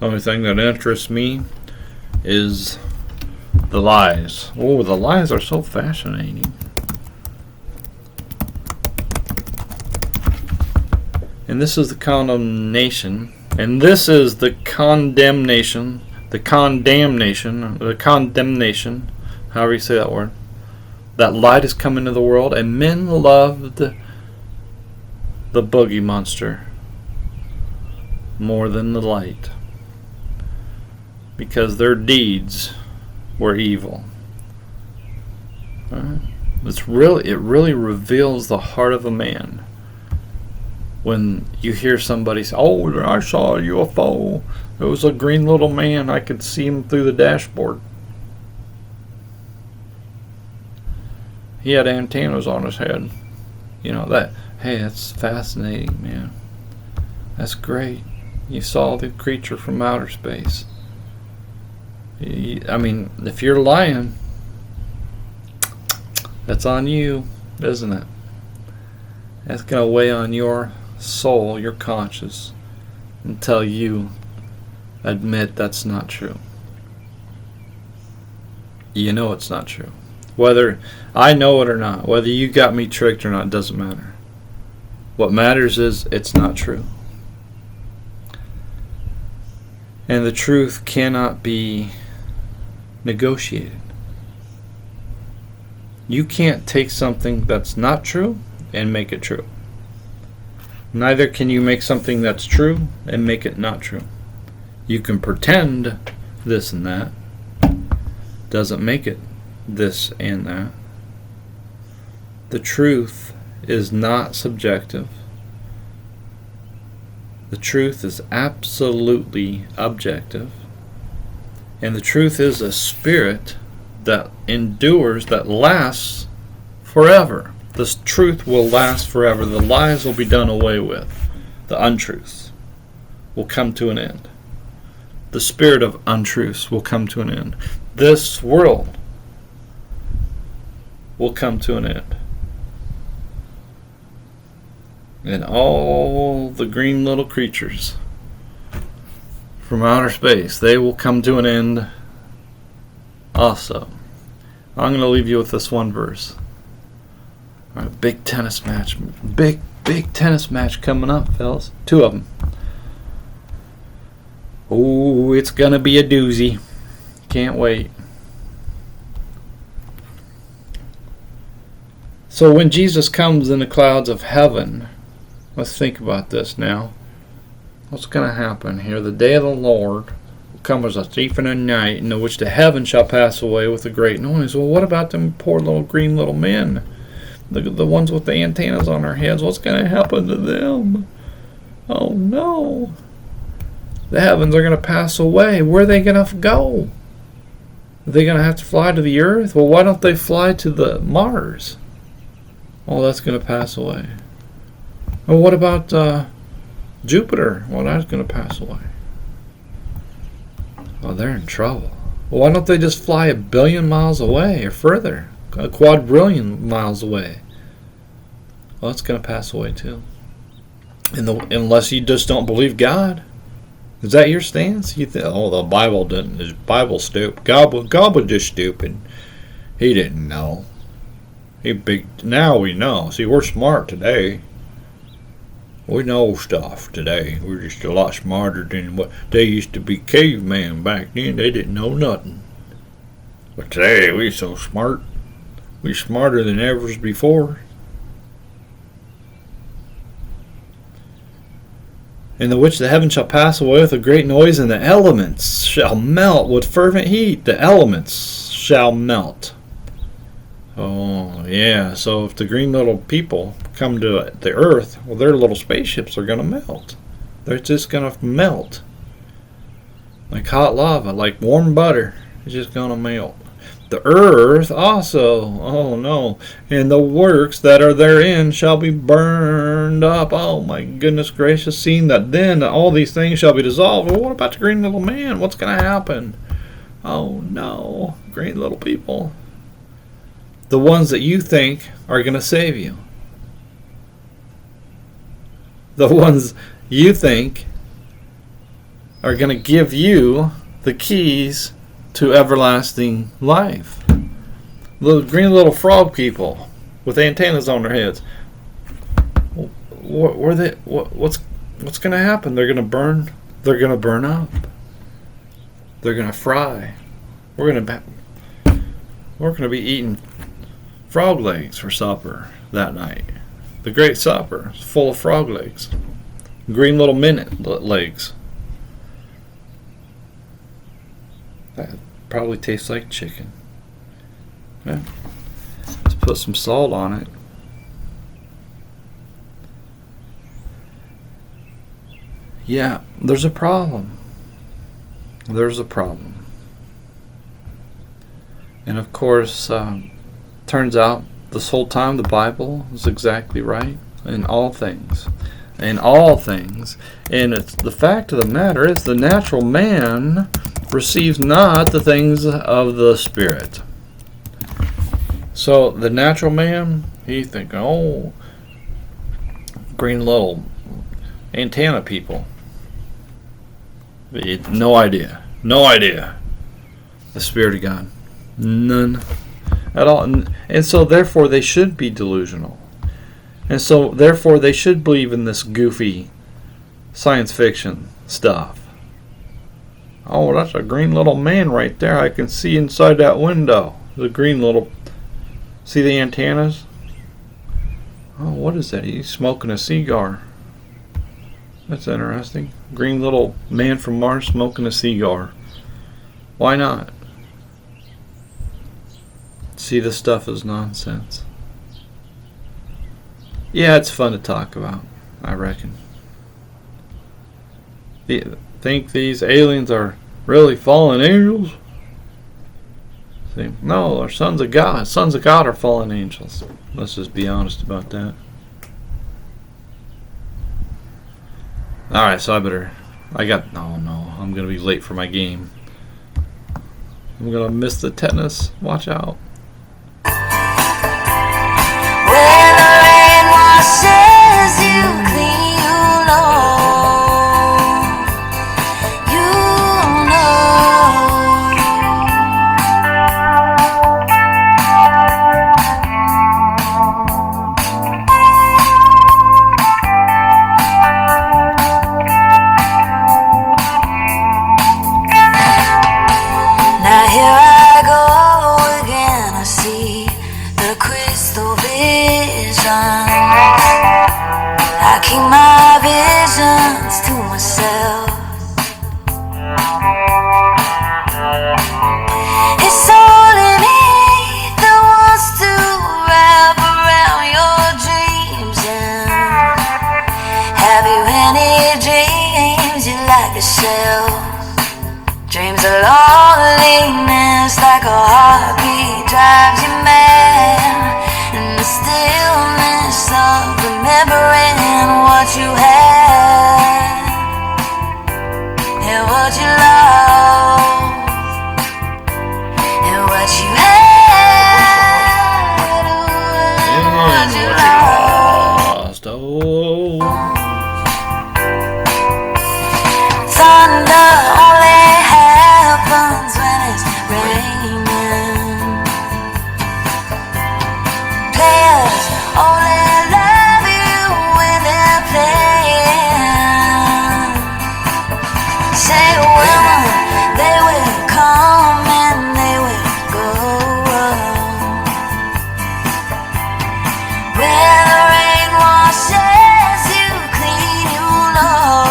The only thing that interests me is the lies. Oh, the lies are so fascinating. And this is the condemnation. And this is the condemnation. The condemnation. The condemnation. However you say that word. That light has come into the world, and men loved the boogie monster more than the light, because their deeds were evil. It really reveals the heart of a man when you hear somebody say, "Oh, I saw a UFO. It was a green little man. I could see him through the dashboard. He had antennas on his head." You know that. Hey, that's fascinating, man. That's great. You saw the creature from outer space. I mean, if you're lying, that's on you, isn't it? That's going to weigh on your soul, your conscience, until you admit that's not true. You know it's not true. Whether I know it or not, whether you got me tricked or not, doesn't matter. What matters is it's not true. And the truth cannot be negotiated. You can't take something that's not true and make it true. Neither can you make something that's true and make it not true. You can pretend this and that. Doesn't make it this and that. The truth is not subjective. The truth is absolutely objective. And the truth is a spirit that endures, that lasts forever. This truth will last forever. The lies will be done away with. The untruths will come to an end. The spirit of untruths will come to an end. This world will come to an end. And all the green little creatures from outer space, they will come to an end also. I'm going to leave you with this one verse. All right, big tennis match. Big tennis match coming up, fellas. 2 of them. Oh, it's going to be a doozy. Can't wait. So when Jesus comes in the clouds of heaven, let's think about this now. What's going to happen here? The day of the Lord will come as a thief in the night, in which the heaven shall pass away with a great noise. Well, what about them poor little green little men? The ones with the antennas on their heads. What's going to happen to them? Oh no. The heavens are going to pass away. Where are they going to go? Are they going to have to fly to the earth? Well, why don't they fly to the Mars? Well, that's going to pass away. Well, what about Jupiter? Well, that's going to pass away. Well, they're in trouble. Well, why don't they just fly 1 billion miles away or further? A quadrillion miles away. Well, that's going to pass away too. Unless you just don't believe God. Is that your stance? You think, oh, the Bible didn't. The Bible's stupid. God was just stupid. He didn't know. Now we know. See, we're smart today. We know stuff today. We're just a lot smarter than what they used to be. Caveman back then. They didn't know nothing. But today we're so smart. We're smarter than ever before. In the which the heavens shall pass away with a great noise, and the elements shall melt with fervent heat. The elements shall melt. Oh, yeah. So if the green little people come to the earth, well, their little spaceships are going to melt. They're just going to melt. Like hot lava, like warm butter. It's just going to melt. The earth also, oh no, and the works that are therein shall be burned up. Oh my goodness gracious, seeing that then all these things shall be dissolved. Well, what about the green little man? What's going to happen? Oh no, green little people. the ones that you think are going to save you. The ones you think are going to give you the keys to everlasting life. The green little frog people with antennas on their heads. What's going to happen? They're going to burn. They're going to burn up. They're going to fry. We're going to be eating frog legs for supper that night. The great supper is full of frog legs. Green little minute legs. That probably tastes like chicken. Yeah. Let's put some salt on it. Yeah, there's a problem. There's a problem. And of course, turns out this whole time the Bible is exactly right in all things. In all things. And it's, the fact of the matter is the natural man receives not the things of the Spirit. So the natural man, he thinking, oh, green little antenna people. No idea. No idea. The Spirit of God. None at all. And so therefore they should be delusional. And so therefore they should believe in this goofy science fiction stuff. Oh, that's a green little man right there. I can see inside that window. The green little... See the antennas? Oh, what is that? He's smoking a cigar. That's interesting. Green little man from Mars smoking a cigar. Why not? See, this stuff is nonsense. Yeah, it's fun to talk about, I reckon. Think these aliens are really fallen angels? See, no, they're sons of God. Sons of God are fallen angels. Let's just be honest about that. Alright, so I'm going to be late for my game. I'm going to miss the tetanus. Watch out. When the rain washes you clean, you know. Now here I go again, I see the crystal vision. I keep my visions to myself. It's only me that wants to wrap around your dreams. And have you any dreams you'd like to share? Dreams of loneliness, like a heartbeat drives you mad. In the stillness of remembering what you had and what you loved and what you had and what you lost. Oh. Thunder only happens when it's raining. Players only love you when they're playing. Say women, they will come and they will go. When the rain washes you clean, you know.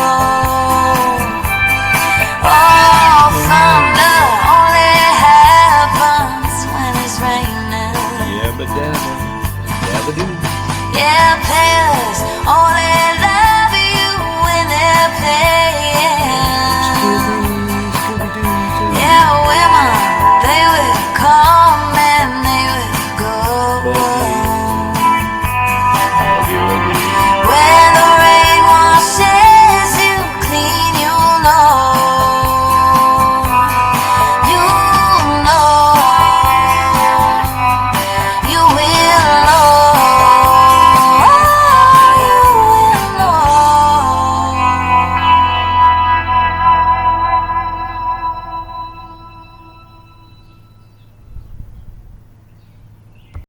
Oh, thunder only happens when it's raining. Yabba dabba. Yabba doo. Yeah, players only love you when they're playing. Yeah, women, they will come and they will go.